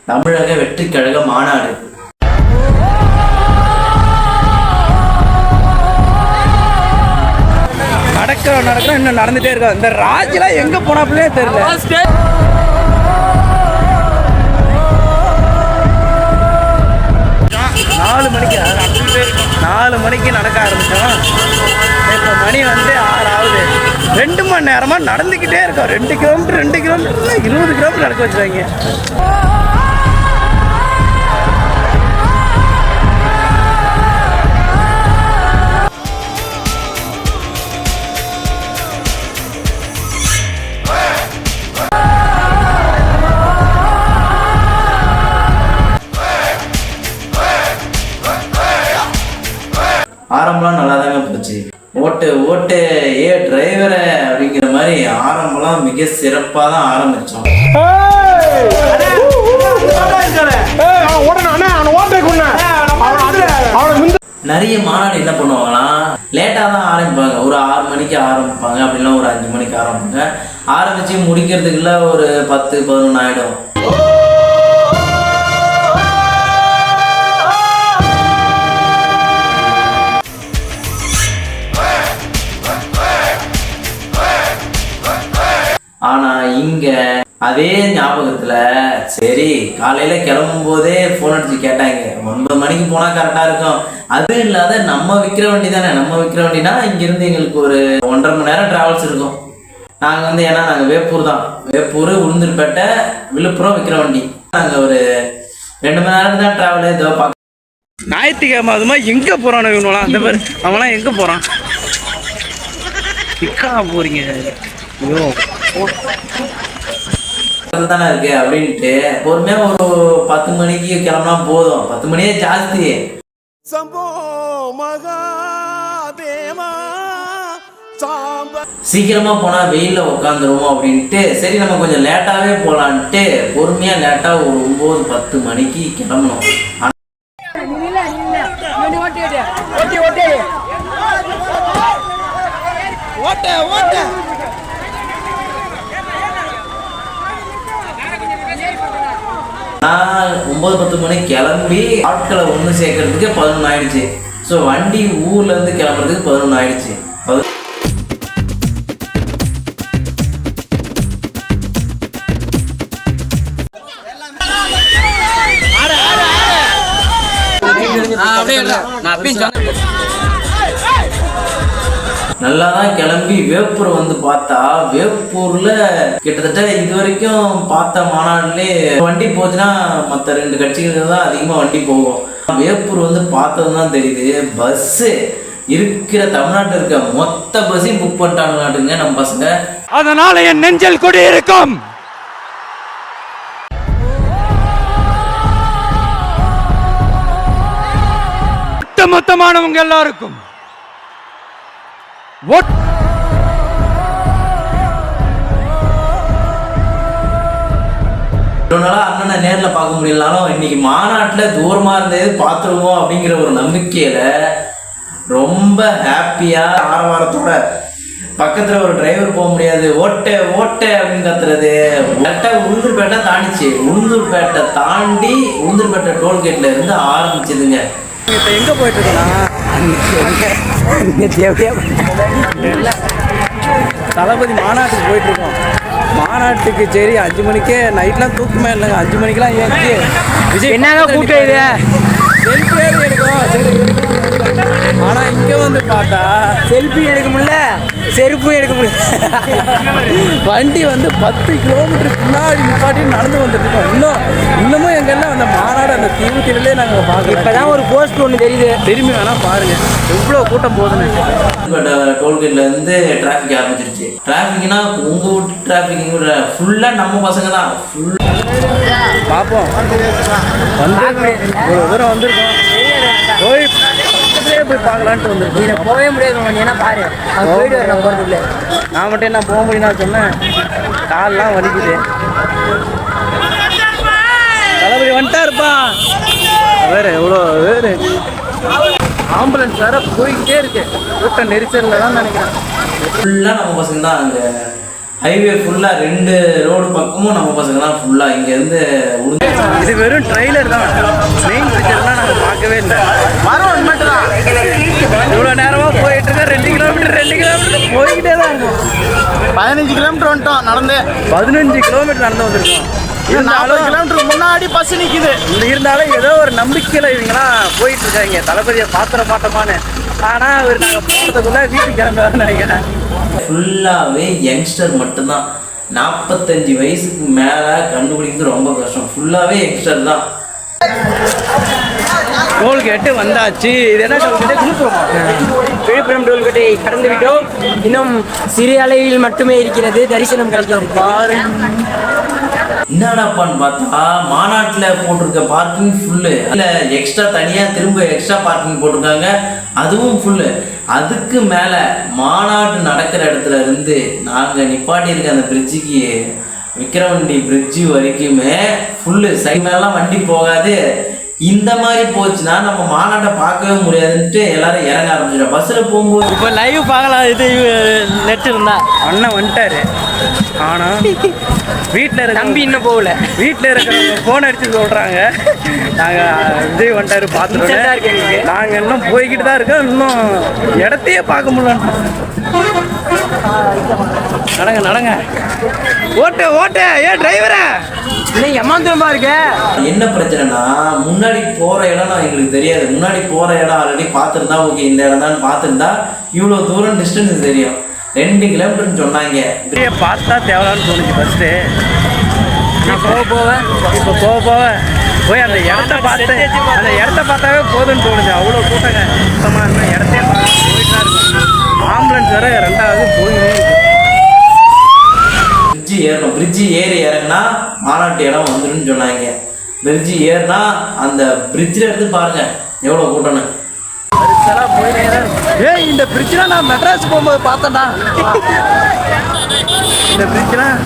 தமிழக வெற்றி கழக மாநாடு. நடக்கிறோம் இன்னும் நடந்துட்டே இருக்கோம். இந்த ராஜெல்லாம் எங்க போனாப்லே தெரியல. 4 மணிக்கு நடக்க ஆரம்பிச்சோம். இப்போ மணி வந்து 6 ஆகுது. 2 மணி நேரமா நடந்துக்கிட்டே இருக்கோம். 2 கிலோமீட்டர் 20 கிலோமீட்டர் நடக்க வச்சுருவாங்க. ஆரம்பம்லாம் நல்லா தாங்க போச்சு. ஓட்டு ஏ டிரைவரை அப்படிங்கிற மாதிரி ஆரம்பம்லாம் மிக சிறப்பாக தான் ஆரம்பித்தோம். நிறைய மாநாடு என்ன பண்ணுவாங்கன்னா லேட்டாக தான் ஆரம்பிப்பாங்க. ஒரு 6 மணிக்கு ஆரம்பிப்பாங்க, அப்படின்னா ஒரு 5 மணிக்கு ஆரம்பிப்பாங்க. ஆரம்பித்து முடிக்கிறதுக்குள்ள ஒரு 10-11 ஆகிடும். ஆனா இங்க அதே ஞாபகத்துல சரி காலையில கிளம்பும் போதே போன் அடிச்சு கேட்டாங்க 9 மணிக்கு போனா கரெக்டா இருக்கும். அது இல்லாத நம்ம விற்கிற வண்டி தானே. நம்ம விற்கிற வண்டினா இங்க இருந்து எங்களுக்கு ஒரு 1.5 மணி நேரம் டிராவல்ஸ் இருக்கும். நாங்க வந்து ஏன்னா நாங்க வேப்பூர் தான், வேப்பூர், உளுந்தூர்பேட்டை, விழுப்புரம் விற்கிற வண்டி. நாங்க ஒரு 2 மணி நேரம் தான் டிராவல். ஏதோ ஞாயிற்றுக்கிழமை அதுமா எங்க போறானோ இவங்களாம். அந்த மாதிரி அவங்களாம் எங்க போறான்? பிக்கா போறீங்க தானே இருக்கு அப்படின்ட்டு பொறுமையா ஒரு 10 மணிக்கு கிளம்புனா போதும். 10 மணியே ஜாஸ்தி. சீக்கிரமா போனா வெயில்ல உட்காந்துருவோம் அப்படின்ட்டு சரி நம்ம கொஞ்சம் லேட்டாவே போலான்ட்டு பொறுமையா லேட்டா ஒரு 9-10 மணிக்கு கிளம்பணும். நான் 9-10 மணிக்கு கிளம்பி ஆட்களை ஒன்று சேர்க்கறதுக்கு 11 ஆயிடுச்சு. ஸோ வண்டி ஊர்ல இருந்து கிளம்புறதுக்கு 11 ஆயிடுச்சு. நல்லா தான் கிளம்பி வேப்பூர் வந்து பார்த்தா வேப்பூர்ல கிட்டத்தட்ட இது வரைக்கும் பார்த்த மாநாடுலே வண்டி போச்சுன்னா மற்ற 2 கட்சிகளுக்கு தான் அதிகமாக வண்டி போகும். வேப்பூர் வந்து பார்த்தது தான் தெரியுது. பஸ்ஸு இருக்கிற தமிழ்நாட்டில் இருக்க மொத்த பஸ்ஸையும் புக் பண்ணிட்டாங்க நம்ம பசங்க. அதனால என் நெஞ்சல் கொடி இருக்கும். மொத்தமானவங்க எல்லாருக்கும் அண்ணனை நேரில் பார்க்க முடியலனாலும் இன்னைக்கு மாநாட்டில் தூரமா இருந்தது பார்த்துருவோம் அப்படிங்கிற ஒரு நம்பிக்கையில ரொம்ப ஹாப்பியா ஆரவாரத்தோட பக்கத்துல ஒரு டிரைவர் போக முடியாது ஓட்ட அப்படின்னு கத்துறது. கரெக்டா உளுந்தூர்பேட்டை தாண்டிச்சு. உளுந்தூர்பேட்டை தாண்டி உளுந்தூர்பேட்டை டோல்கேட்ல இருந்து ஆரம்பிச்சதுங்க. இப்போ எங்கே போயிட்டு இருக்கோம்னா தளபதி மாநாட்டுக்கு போயிட்டு இருக்கோம். மாநாட்டுக்கு சரி 5 மணிக்கே நைட்லாம் தூக்கமே இல்லைங்க. 5 மணிக்கெலாம் ஏற்றி விஜய் என்னங்க கூட்டம் இது செல்ஃபி எடுக்கும். சரி ஆனால் இங்கே வந்து பார்த்தா செல்ஃபி எடுக்க முடியல, செருப்பும் எடுக்க முடியல. வண்டி வந்து 10 கிலோமீட்டருக்கு முன்னாடி நிப்பாட்டி நடந்து வந்துட்டுருக்கோம். இன்னமும் எங்கெல்லாம் அந்த மாநாடு அந்த தீவுத்திலே நாங்கள் பார்க்கலாம். இப்போ தான் ஒரு போஸ்ட் ஒன்று தெரியுது, திரும்பி வேணால் பாருங்கள் எவ்வளோ கூட்டம் போகுதுன்னு. டோல்கேட்ல இருந்து டிராஃபிக் ஆரம்பிச்சிருச்சு. டிராஃபிக்னா உங்கள் வீட்டு டிராஃபிக் ஃபுல்லாக நம்ம பசங்க தான். பார்ப்போம் வந்து ஒரு தூரம் வந்திருக்கோம். போய் பார்க்கலான்ட்டு வந்துருக்கோம். போகவே முடியாது. ஏன்னா பாரு போயிட்டு வரேன் போகிறதுக்குள்ள நான் மட்டும் என்ன போக முடியும் நான் சொன்னேன். கால்லாம் வலிக்குது. தளபதி வந்துட்டா இருப்பான். வேற எவ்வளோ வேறு ஆம்புலன்ஸ் வேற போய்கிட்டே இருக்கு. கூட்ட நெரிசலில் தான் நினைக்கிறேன். ஃபுல்லாக நம்ம பசங்க தான் அங்கே ஹைவே ஃபுல்லா 2 ரோடு பக்கமும் நம்ம பசங்க தான் ஃபுல்லா இங்க இருந்து இது வெறும் ட்ரெய்லர் தான். மெயின் பிக்சர்லாம் நாங்கள் பார்க்கவே இல்லை. இவ்வளோ நேரமாக போயிட்டு இருக்க 2 கிலோமீட்டர் போய்கிட்டே தான் இருக்கும். 15 கிலோமீட்டர் வந்துட்டோம் நடந்து. 15 கிலோமீட்டர் நடந்து வந்திருக்கோம். 40 கிலோமீட்டருக்கு முன்னாடி பஸ் நிற்கிது. இருந்தாலும் ஏதோ ஒரு நம்பிக்கையில் இவங்களாம் போயிட்டு இருக்காங்க. தளபதியை பாத்திர மாட்டோமான்னு. ஆனால் அவர் நாங்கள் போகிறதுக்குள்ள வீட்டுக்கு கிளம்புவாருன்னு நினைக்கிறேன். ஃபுல்லாவே யங்ஸ்டர் மட்டும்தான். 45 வயசுக்கு மேல கண்டுபிடிக்கிறது ரொம்ப கஷ்டம். ஃபுல்லாவே யங்ஸ்டர் தான். டோல்கேட்டு வந்தாச்சு. இது என்ன டோல்கேட்டு? விழுப்புரம் டோல்கேட்டை கடந்து விட்டோம். இன்னும் சிறிய அளவில் மட்டுமே இருக்கிறது. தரிசனம் கிடைக்கிறது. என்னடாப்பான்னு பார்த்தா மாநாட்டில் போட்டிருக்க பார்க்கிங் ஃபுல்லு, இல்லை எக்ஸ்ட்ரா தனியாக திரும்ப எக்ஸ்ட்ரா பார்க்கிங் போட்டிருக்காங்க, அதுவும் ஃபுல்லு. அதுக்கு மேலே மாநாட்டு நடக்கிற இடத்துல இருந்து நாங்கள் நிப்பாட்டியிருக்க அந்த பிரிட்ஜுக்கு விக்கிரவண்டி பிரிட்ஜு வரைக்குமே ஃபுல்லு. சைடு மேலாம் வண்டி போகாது. இந்த மாதிரி போச்சுன்னா நம்ம மாநாட்டை பார்க்கவே முடியாதுன்ட்டு எல்லாரும் இறங்க ஆரம்பிச்சிடும். பஸ்ஸில் போகும்போது இப்போ லைவ் பார்க்கலாம். இது நெட் இருந்தா அண்ணன் வந்துட்டாரு. ஆனால் வீட்டில் இருக்க தம்பி இன்னும் போகல. வீட்டில் இருக்கிறவங்க ஃபோன் அடித்து சொல்கிறாங்க நாங்கள் விஜய் வந்துட்டாரு பார்த்துட்டு. நாங்கள் இன்னும் போய்கிட்டு தான் இருக்கோம். இன்னும் இடத்தையே பார்க்க முடியல. நடங்க நடங்க. ஓட்டு ஓட்டு. ஏன் டிரைவரா இன்னும் ஏமாந்தமா இருக்க? என்ன பிரச்சனைனா முன்னாடி போற இடம் எங்களுக்கு தெரியாது. முன்னாடி போற இடம் ஆல்ரெடி பார்த்துருந்தா ஓகே, இந்த இடம் தான் பார்த்துருந்தா இவ்வளோ தூரம் டிஸ்டன்ஸ் தெரியும். 2 கிலோமீட்டர்னு சொன்னாங்க. பார்த்தா தேவலான்னு தோணுச்சு ஃபர்ஸ்ட்டு. போக போக இப்போ போக போக போய் அந்த இடத்த பார்த்தாவே போதும்னு தோணுச்சு. அவ்வளோ கூட்டங்க. சுத்தமாக இருந்த இடத்தையே பார்த்து போயிட்டு தான் இருக்கும். ஆம்புலன்ஸ் வேற 2வது போயினே இருக்கு. பிரிட்ஜு ஏறணும். பிரிட்ஜு ஏறி இறங்கினா மாநாட்டு இடம் வந்துடும் சொன்னாங்க. பிரிட்ஜு ஏறினா அந்த பிரிட்ஜில் எடுத்து பாருங்க எவ்வளோ கூட்டம்னு. ஏய், இந்த பிரிட்ஜ்லாம் நான் மெட்ராஸ் போகும்போது பார்த்தேன்டா. இந்த பிரிட்ஜ்லாம்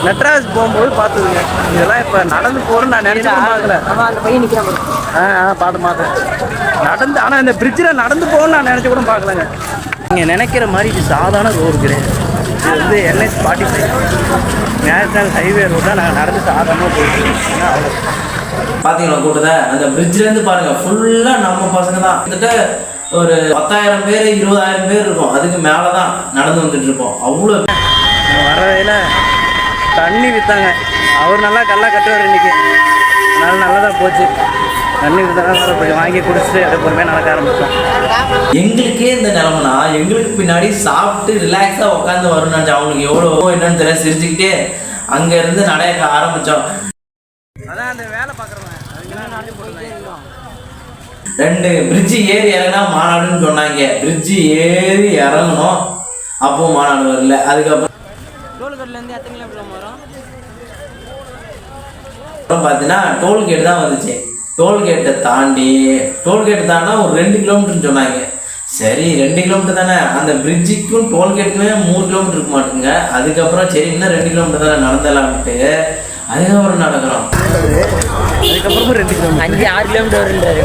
மெட்ராஸ் போகும்போது பார்த்ததுங்க. இதெல்லாம் இப்போ நடந்து போகிறோன்னு நான் நினைச்சா பார்க்கல. அந்த பையன் நிற்கிறான். பார்த்து மாட்டேன் நடந்து. ஆனால் இந்த பிரிட்ஜில் நடந்து போகணும்னு நான் நினச்சி கூட பார்க்கலங்க. நீங்கள் நினைக்கிற மாதிரி இது சாதாரண ரோடு கிடையாது. இது வந்து NH-45 நேஷனல் ஹைவே ரோடு தான். நாங்கள் நடந்து சாதாரணமாக போயிட்டு அவ்வளோ பார்த்தீங்களா கூட்டத்தை? அந்த பிரிட்ஜ்லேருந்து பாருங்க ஃபுல்லாக நம்ம பசங்க தான். கிட்டத்தட்ட ஒரு 10,000 பேர் 20,000 பேர் இருக்கும். அதுக்கு மேலே தான் நடந்து வந்துட்டு இருப்போம். அவ்வளோ வர வகையில் தண்ணி விற்றாங்க. அவர் நல்லா கல்லா கட்டுவார் இன்னைக்கு. அதனால நல்லதாக போச்சு. தண்ணி விற்றாங்க. கொஞ்சம் வாங்கி குடிச்சிட்டு அதை பொறுமையாக நடக்க ஆரம்பிச்சோம். எங்களுக்கே இந்த நிலமைனா எங்களுக்கு பின்னாடி சாப்பிட்டு ரிலாக்ஸாக உட்காந்து வரணும்னு அவங்களுக்கு எவ்வளோ என்னன்னு தெரியல. சிரிச்சுக்கிட்டே அங்கேருந்து நடக்க ஆரம்பித்தோம். அதான் அந்த வேலை பார்க்குறவங்க 2 பிரிட்ஜு ஏறி இறங்கினா மாநாடுன்னு சொன்னாங்க. பிரிட்ஜு ஏறி இறங்கணும், அப்போ மாநாடு வரல. அதுக்கப்புறம் டோல்கேட்லேருந்து எத்தனை கிலோமீட்டர் வரும்? பார்த்தீங்கன்னா டோல்கேட் தான் வந்துச்சு. டோல்கேட்டை தாண்டினா ஒரு 2 கிலோமீட்டர்னு சொன்னாங்க. சரி 2 கிலோமீட்டர் தானே, அந்த பிரிட்ஜுக்கும் டோல்கேட்டுக்குமே 3 கிலோமீட்டர் இருக்க மாட்டேங்க. அதுக்கப்புறம் சரி இன்னும் 2 கிலோமீட்டர் தானே நடந்தலாம்ட்டு அதுக்கப்புறம் நடக்கிறோம். அதுக்கப்புறமும் 2 கிலோமீட்டர் 5-6 கிலோமீட்டர் வருன்றாரு.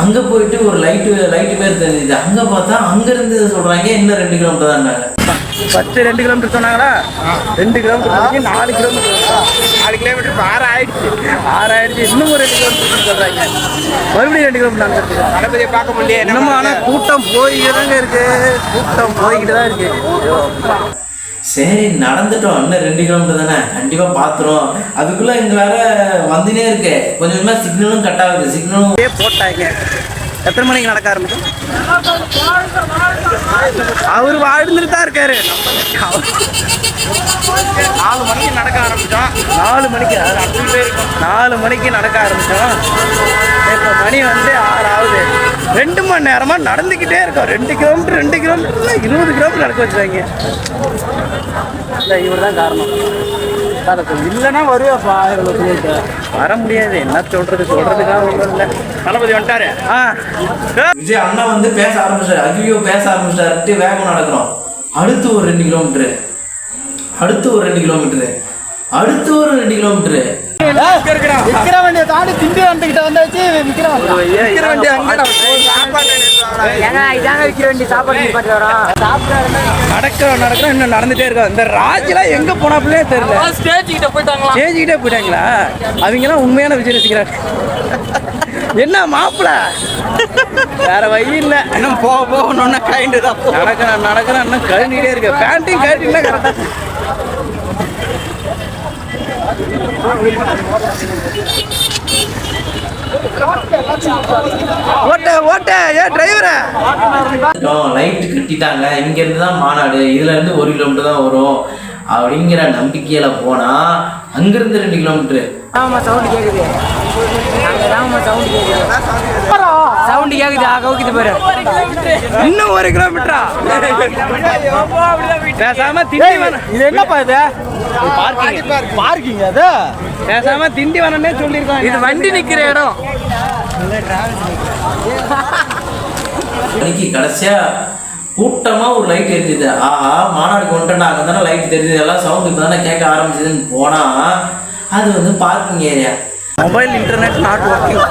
அங்கே போயிட்டு ஒரு லைட்டு பேர் தெரிஞ்சுது. அங்கே பார்த்தா அங்கேருந்து சொல்கிறாங்க இன்னும் 2 கிலோமீட்டர் தான்டாங்க. ஃபஸ்ட்டு 2 கிலோமீட்டர் சொன்னாங்களா? 2 கிலோமீட்டர் 4 கிலோமீட்டர் 4 கிலோமீட்டர் 6 ஆயிடுச்சு. இன்னும் ஒரு 2 கிலோமீட்டர் சொல்கிறாங்க. மறுபடியும் 2 கிலோமீட்டர் நடந்துருக்கு. தளபதியை பார்க்க முடியல இன்னமும். ஆனால் கூட்டம் போய்கிட்டு தாங்க இருக்கு. கூட்டம் போய்கிட்டு தான் இருக்கு. சரி நடந்துட்டோம். இன்னும் 2 கிலோமீட்டர் தானே, கண்டிப்பாக பார்த்துரும். அதுக்குள்ளே இங்கே வேற வந்துனே இருக்கு. கொஞ்சம் கொஞ்சமாக சிக்னலும் கட் ஆகுது. சிக்னலும் போட்டாங்க. எத்தனை மணிக்கு நடக்க ஆரம்பிச்சோம்? அவர் வாழ்ந்துட்டு தான் இருக்காரு. 4 மணிக்கு நடக்க ஆரம்பித்தோம். 4 மணிக்கு 4 மணிக்கு நடக்க ஆரம்பித்தோம். இப்போ மணி வந்து 6 ஆகுது. 2 மணி நேரமாக நடந்துக்கிட்டே இருக்கோம். 2 கிலோமீட்டர் 20 கிலோமீட்டர் நடக்க வச்சுருவாங்க. இல்லை, இவர் தான் காரணம். இல்லைன்னா வருவாப்பா. வர முடியாது. என்ன சொல்றதுக்காக ஒன்றும் இல்லை. தளபதி வந்துட்டாரு. விஜய் அண்ணா வந்து பேச ஆரம்பிச்சாரு. ஐயோ பேச ஆரம்பிச்சிட்டாருட்டு வேகம் நடக்கிறோம். அடுத்து ஒரு 2 கிலோமீட்டரு, அடுத்து ஒரு 2 கிலோமீட்டரு, அடுத்து ஒரு 2 கிலோமீட்டரு. விக்கிற வண்டியை தாண்டி திண்டி வந்துகிட்ட வந்தாச்சு விக்கிற வண்டி ஏங்க இதாங்க விற்கிற வேண்டிய சாப்பாடு நிப்பாட்டி வரோம். நடக்கிறோம் இன்னும் நடந்துட்டே இருக்கோம். இந்த ராஜெல்லாம் எங்க போனாப்புலே தெரியல. ஸ்டேஜ்கிட்டே போயிட்டாங்களா? அவங்கெல்லாம் உண்மையான விஜய் ரசிக்கிறார். என்ன மாப்பிள்ள வேற வழி இல்லை. இன்னும் போகணும்னா கைண்டு தான் நடக்கிறேன் இன்னும் கழுண்டிட்டே இருக்கு. பேண்ட்டையும் கழட்டினா கரெக்டா ஓட்ட ஏன் டிரைவரை லைட் கட்டிட்டாங்க. இங்க இருந்து தான் மாநாடு, இதுல இருந்து 1 கிலோமீட்டர் தான் வரும் அப்படிங்கிற நம்பிக்கையில போனா அங்கிருந்து 2 கிலோமீட்டர் சவுண்ட் கேக்குது. சவுண்ட் கேக்குது. கவுக்குது பாரு. இன்னும் 1 கிலோமீட்டரா? பேசாம திண்டி வேணும். இது என்னப்பா இது? பார்க்கிங் அது. பேசாம திண்டி வேணும்னே சொல்லியிருக்கோம். இது வண்டி நிக்கிற இடம். அன்னைக்கு கடைசியா கூட்டமா ஒரு லைட் எரிஞ்சுது. ஆஹா மாநாடு கொண்டுட்டா அங்கே தானே லைட் தெரியுது, எல்லாம் சவுண்ட் இப்போ தானே கேட்க ஆரம்பிச்சதுன்னு போனா அது வந்து parking area. Mobile internet not working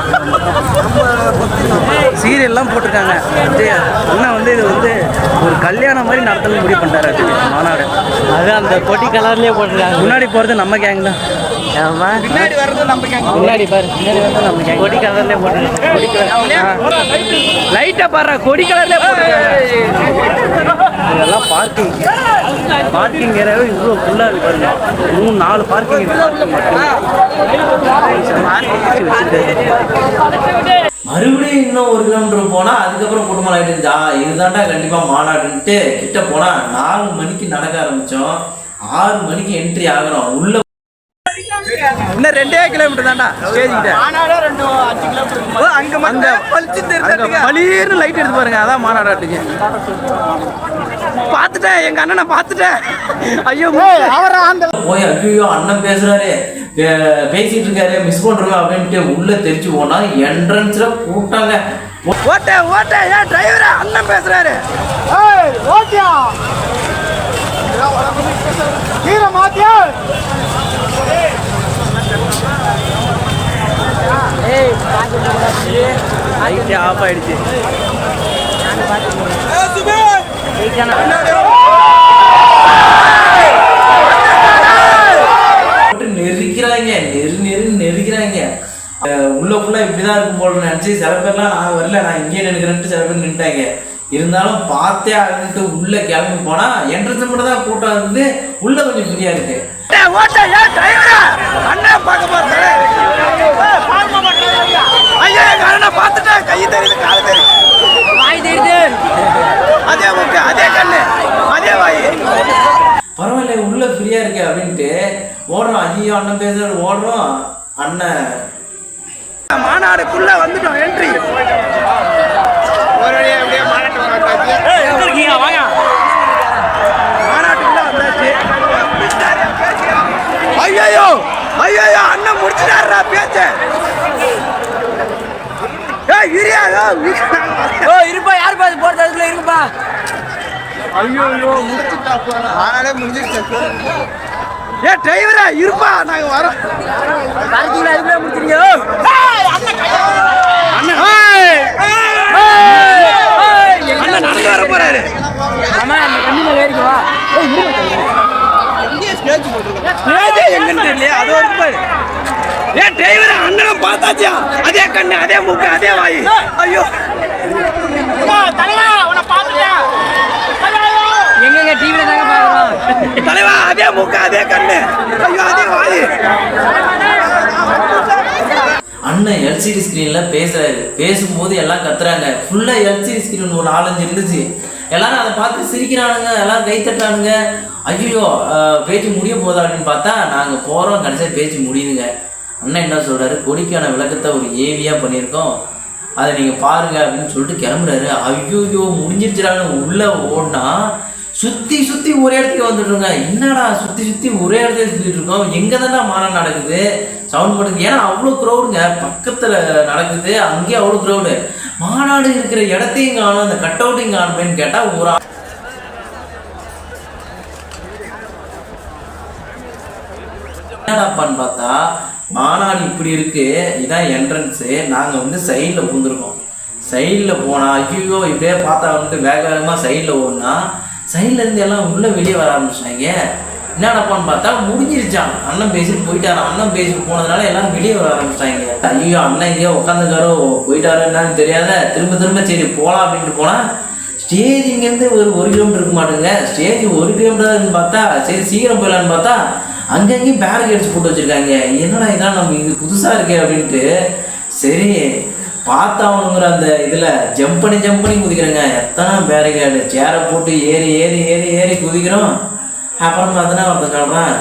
சீரியல்லாம் போட்டிருக்காங்க. அண்ணா வந்து இது வந்து ஒரு கல்யாணம் மாதிரி நடத்தல முடிவு பண்ணிட்டாரு மாநாடு. அது அந்த கொடி கலர்லயே போட்டுருக்காங்க. முன்னாடி போகிறது நம்ம கேங் தான். பின்னாடி வர்றது நம்ம கேங்க. முன்னாடி பாரு, பின்னாடி வந்து நம்ம கேங். கொடி கலர்லேயே போட்டுருக்காங்க. லைட்டை பாரு, கொடி கலர்லேயே போட்டுருக்காங்க. இதெல்லாம் பார்க்கிங் ஏரியாவே இவ்வளோ ஃபுல்லாக இருக்கு பாருங்க. 3-4 பார்க்கிங் மறுபடியும் இன்னும் 1 கிலோமீட்டர் போனா அதுக்கப்புறம் குடும்பம் லைட் இருந்துச்சா இதுதான்டா கண்டிப்பா மாநாடுன்ட்டு கிட்ட போனா 4 மணிக்கு நடக்க ஆரம்பிச்சோம். 6 மணிக்கு என்ட்ரி ஆகிறோம். உள்ள இன்னும் 2 கிலோமீட்டர் தான்டா ஸ்டேஜ் கிட்ட. அங்க பளிர்னு லைட் எடுத்து பாருங்க. அதான் மாநாடாட்டுக்கு. பார்த்துட்டேன், எங்க அண்ணனை பார்த்துட்டேன். ஐயோ அவரை அந்த போய் ஐயோ அண்ணன் பேசுறாரு பேசிட்டு இருக்காரு மிஸ் பண்றோம் அப்படின்ட்டு உள்ள தெரிச்சு போனா என்ட்ரன்ஸ்ல கூட்டாங்க. ஓட்ட ஏன் டிரைவரா அண்ணன் பேசுறாரு. ஓட்டியா கீர மாத்தியா லைட் ஆஃப் ஆயிடுச்சு. நெருக்கிறாங்க உள்ள ஃபுல்லா இப்படிதான் இருக்கும் போல நினைச்சு சில பேர்லாம் நான் வரல நான் இங்கே நினைக்கிறேன்ட்டு சில பேர் நின்ட்டாங்க. இருந்தாலும் பார்த்தே ஆகிட்டு உள்ள கிளம்பி போனா என்ட்ரன்ஸ் மட்டும் தான் கூட்டம் இருந்து உள்ள கொஞ்சம் ஃப்ரீயா இருக்கு. பார்த்துட்டேன், கை தெரியுது, காது தெரியுது, வாய் தெரியுது. அதே முக்கு, அதே கண்ணு, அதே வாய். பரவாயில்ல உள்ள ஃப்ரீயா இருக்கு அப்படின்ட்டு ஓடுறோம். ஐயோ அண்ணன் பேசுறாரு ஓடுறோம். அண்ணன் மாநாடுக்குள்ள வந்துட்டோம். என்ட்ரி மாநாட்டுக்குள்ள வந்தாச்சு. ஐயோ அண்ணன் முடிச்சுட்டாருடா பேச்ச. இருப்பா யாரு பாத்து போறது அதுக்குள்ள இருக்குப்பா. ஐயோ முடிஞ்சிருச்சு. ஏ டிரைவரா இருப்பா, நாங்க வரோம். பார்க்கிங்ல அதுக்குள்ள முடிச்சிருங்க. அண்ணன் நடந்து வர போறாரு. ஆமா அந்த கண்ணில ஏறிக்கு வா. எங்கன்னு தெரியல. அது ஒரு பாரு. ஏ டிரைவரா அண்ணனை பார்த்தாச்சியா? அதே கண்ணு, அதே மூக்கு, அதே வாய். ஐயோ தலைவா உன்னை பார்த்துட்டேன். எங்க டிவில தாங்க பாக்குறோம். தலைவா அதே மூக்கு, அதே கண்ணு, ஐயோ அதே வாய். அண்ணன் எல்சிடி ஸ்கிரீன்ல பேசுறாரு. பேசும்போது எல்லாம் கத்துறாங்க. ஃபுல்லா எல்சிடி ஸ்கிரீன் ஒரு 4-5 இருந்துச்சு. எல்லாரும் அதை பார்த்து சிரிக்கிறானுங்க, எல்லாரும் கை தட்டானுங்க. ஐயோ பேச்சு முடிய போதா அப்படின்னு பார்த்தா நாங்க போறோம். கடைசியா பேச்சு முடியுதுங்க. அண்ணன் என்ன சொல்றாரு, கொடிக்கான விளக்கத்தை ஒரு ஏவியா பண்ணியிருக்கோம், அதை நீங்க பாருங்க அப்படின்னு சொல்லிட்டு கிளம்புறாரு. ஐயோ முடிஞ்சிருச்சுறாங்க. உள்ள ஓடினா சுத்தி ஒரே இடத்துக்கு வந்துட்டுருங்க. என்னடா சுத்தி ஒரே இடத்துல சுத்திட்டு இருக்கோம், எங்க தானே மாநாடு நடக்குது, சவுண்ட் போட்டுக்கு. ஏன்னா அவ்வளோ க்ரௌடுங்க, பக்கத்துல நடக்குது, அங்கேயே அவ்வளோ க்ரௌடு. மாநாடு இருக்கிற இடத்தையும் காணும், அந்த கட் அவுட்டையும் காணுமேன்னு கேட்டா ஒரு என்னடாப்பான்னு பார்த்தா மாநாடு இப்படி இருக்கு, இதான் என்ட்ரன்ஸு. நாங்கள் வந்து சைடில் பூந்துருக்கோம். சைடில் போனால் ஐயோ இப்படியே பார்த்தா வந்துட்டு வேக வேகமாக சைடில் ஓடுனா சைட்லேருந்து எல்லாம் உள்ளே வெளியே வர ஆரம்பிச்சிட்டாங்க. என்னடப்பான்னு பார்த்தா முடிஞ்சிருச்சான். அண்ணன் பேசிட்டு போயிட்டாரு. அண்ணன் பேசிட்டு போனதுனால எல்லாம் வெளியே வர ஆரம்பிச்சிட்டாங்க. ஐயோ அண்ணன் எங்கேயோ உட்காந்துக்காரோ போயிட்டாரோ என்னன்னு தெரியாத திரும்ப சரி போகலாம் அப்படின்ட்டு போனால் ஸ்டேஜ் இங்கேருந்து ஒரு கிலோமீட்டர் இருக்க மாட்டேங்க. ஸ்டேஜ் 1 கிலோமீட்டர்னு பார்த்தா சரி சீக்கிரம் போயிடலான்னு பார்த்தா அங்கங்கேயும் பேரிகேட்ஸ் போட்டு வச்சுருக்காங்க. என்னடா இதான் நம்ம இது புதுசாக இருக்கே அப்படின்ட்டு சரி பார்த்தாவணுங்கிற அந்த இதில் ஜம்ப் பண்ணி குதிக்கிறேங்க. எத்தனை பேரிகேடு சேரை போட்டு ஏறி குதிக்கிறோம். அப்புறம் பார்த்தோன்னா ஒருத்தன் சொல்கிறான்,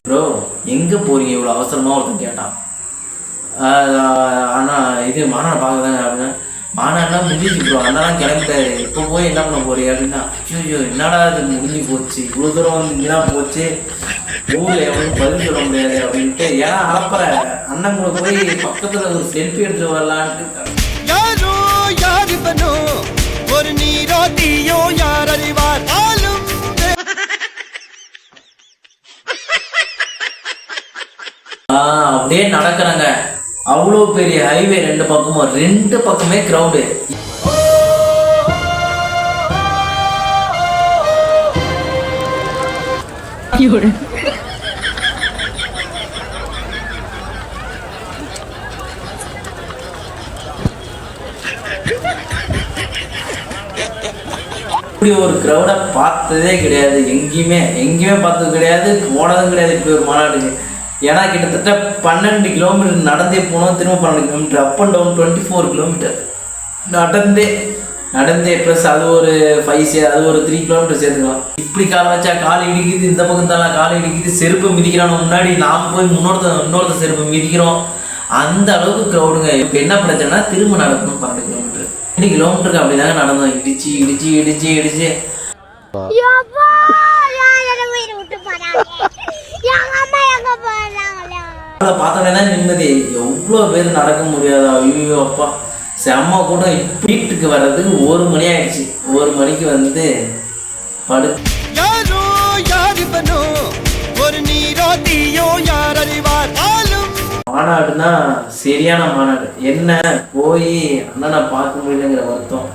ப்ரோ எங்கே போறீங்க இவ்வளோ அவசரமாக ஒருத்தன் கேட்டான். ஆனால் இது மாநாடு பார்க்க தாங்க அப்படின்னா மாநாடுலாம் முடிஞ்சு ப்ரோ அண்ணாலாம் கிளம்பிட்டாரு, இப்போ போய் என்ன பண்ண போறீங்க அப்படின்னா ஐயோ என்னடா அது முடிஞ்சு போச்சு, இவ்வளோ தூரம் வந்து இங்கெல்லாம் போச்சு, ஊரில் எவனும் பதில் சொல்ல முடியாது அப்படின்ட்டு. ஏன்னா அனுப்புற அண்ணன் கூட போய் பக்கத்தில் ஒரு செல்ஃபி எடுத்து வரலான்ட்டு யாரோ யாரு பண்ணோ ஒரு நீரோ தீயோ யார் அறிவார் ஆளும் அப்படியே நடக்கிறாங்க. அவ்வளோ பெரிய ஹைவே, 2 பக்கமே கிரவுடு. இப்படி ஒரு கிரௌடை பார்த்ததே கிடையாது. எங்கேயுமே பார்த்தது கிடையாது, போனதும் கிடையாது இப்படி ஒரு மாநாடுக்கு. ஏன்னா கிட்டத்தட்ட 12 கிலோமீட்டர் நடந்தே போனோம், திரும்ப 12 kilometre, up and down 24 kilometre நடந்தே ப்ளஸ் அது ஒரு 5 அது ஒரு 3 கிலோமீட்டர் சேர்த்துக்கலாம். இப்படி கால் வச்சா கால் இடிக்குது, இந்த பக்கம் தான் கால் இடிக்குது, செருப்பு மிதிக்கிறான் முன்னாடி, நாம் போய் இன்னொருத்த செருப்பு மிதிக்கிறோம். அந்த அளவுக்கு க்ரௌடுங்க. இப்போ என்ன பிரச்சனைனா திரும்ப நடக்கணும் 12 கிலோமீட்டர். 2 கிலோமீட்டருக்கு அப்படிதாங்க நடந்தோம், இடிச்சு அதை பார்த்தோன்னே தான் நிம்மதி. எவ்வளோ பேர் நடக்க முடியாதா, ஐயோ அப்பா செம்ம கூட. வீட்டுக்கு வர்றது 1 மணி ஆயிடுச்சு. 1 மணிக்கு வந்து படு யாரோ யாரு பண்ணோ ஒரு நீரோ தீயோ யார் அறிவார் ஆளும். மாநாடுனா சரியான மாநாடு. என்ன போய் அண்ணனை பார்க்க முடியலங்கிற வருத்தம்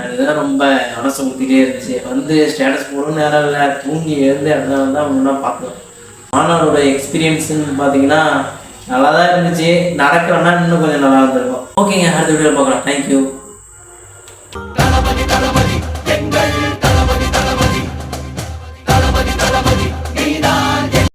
அதுதான் ரொம்ப மனசு ஊற்றிட்டே இருந்துச்சு. வந்து ஸ்டேட்டஸ் போடணும் நேரம் இல்லை, தூங்கி எழுந்து அதனால தான் ஒன்றா பார்த்தோம். மாநாடோட எக்ஸ்பீரியன்ஸுன்னு பார்த்தீங்கன்னா நல்லா தான் இருந்துச்சு. நடக்கிறோன்னா இன்னும் கொஞ்சம் நல்லா இருந்திருக்கும். ஓகேங்க, அடுத்த வீடியோவில் பார்க்கலாம். தேங்க்யூ.